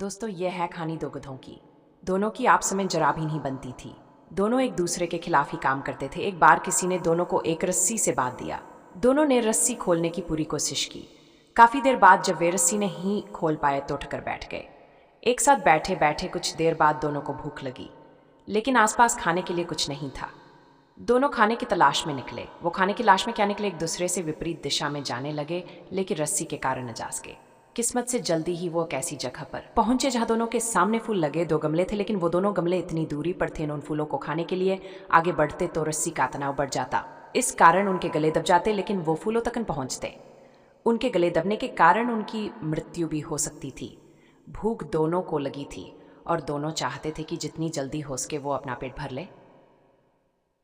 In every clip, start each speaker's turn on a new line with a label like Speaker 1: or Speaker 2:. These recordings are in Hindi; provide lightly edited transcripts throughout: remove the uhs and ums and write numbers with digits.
Speaker 1: दोस्तों, ये है कहानी दो गधों की। दोनों की आपस में जरा भी नहीं बनती थी। दोनों एक दूसरे के खिलाफ ही काम करते थे। एक बार किसी ने दोनों को एक रस्सी से बांध दिया। दोनों ने रस्सी खोलने की पूरी कोशिश की। काफी देर बाद जब वे रस्सी नहीं खोल पाए तो उठकर बैठ गए। एक साथ बैठे बैठे कुछ देर बाद दोनों को भूख लगी, लेकिन आसपास खाने के लिए कुछ नहीं था। दोनों खाने की तलाश में निकले। वो खाने की लाश में क्या निकले, एक दूसरे से विपरीत दिशा में जाने लगे, लेकिन रस्सी के कारण न जा सके। किस्मत से जल्दी ही वो एक ऐसी जगह पर पहुंचे जहां दोनों के सामने फूल लगे। दो गमले थे, लेकिन वो दोनों गमले इतनी दूरी पर थे, उन फूलों को खाने के लिए आगे बढ़ते तो रस्सी का तनाव बढ़ जाता। इस कारण उनके गले दब जाते, लेकिन वो फूलों तक न पहुंचते। उनके गले दबने के कारण उनकी मृत्यु भी हो सकती थी। भूख दोनों को लगी थी और दोनों चाहते थे कि जितनी जल्दी हो सके वो अपना पेट भर ले।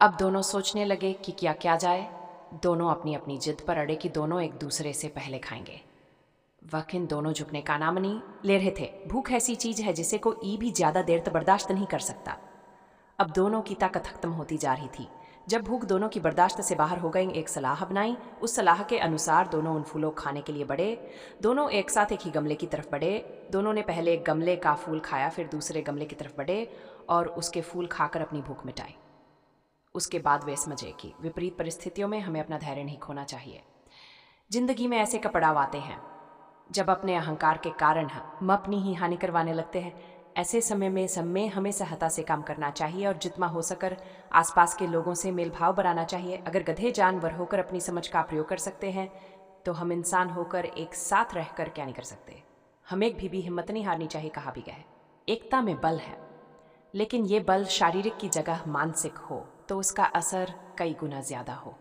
Speaker 1: अब दोनों सोचने लगे कि क्या किया जाए। दोनों अपनी अपनी जिद पर अड़े कि दोनों एक दूसरे से पहले खाएंगे। वकीन दोनों झुकने का नाम नहीं ले रहे थे। भूख ऐसी चीज है जिसे कोई भी ज्यादा देर तक बर्दाश्त नहीं कर सकता। अब दोनों की ताकत खत्म होती जा रही थी। जब भूख दोनों की बर्दाश्त से बाहर हो गई, एक सलाह बनाई। उस सलाह के अनुसार दोनों उन फूलों खाने के लिए बढ़े। दोनों एक साथ एक ही गमले की तरफ बढ़े। दोनों ने पहले एक गमले का फूल खाया, फिर दूसरे गमले की तरफ बढ़े और उसके फूल खाकर अपनी भूख मिटाई। उसके बाद वे समझे कि विपरीत परिस्थितियों में हमें अपना धैर्य नहीं खोना चाहिए। जिंदगी में ऐसे पड़ाव आते हैं जब अपने अहंकार के कारण हम अपनी ही हानि करवाने लगते हैं। ऐसे समय में हमें सहता से काम करना चाहिए और जितना हो सकर आसपास के लोगों से मेल भाव बढ़ाना चाहिए। अगर गधे जानवर होकर अपनी समझ का प्रयोग कर सकते हैं, तो हम इंसान होकर एक साथ रहकर क्या नहीं कर सकते। हमें भी हिम्मत नहीं हारनी चाहिए। कहा भी गया है, एकता में बल है, लेकिन ये बल शारीरिक की जगह मानसिक हो तो उसका असर कई गुना ज्यादा हो।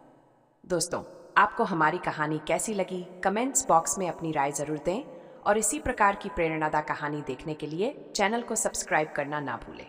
Speaker 1: दोस्तों, आपको हमारी कहानी कैसी लगी, कमेंट्स बॉक्स में अपनी राय जरूर दें और इसी प्रकार की प्रेरणादायक कहानी देखने के लिए चैनल को सब्सक्राइब करना ना भूलें।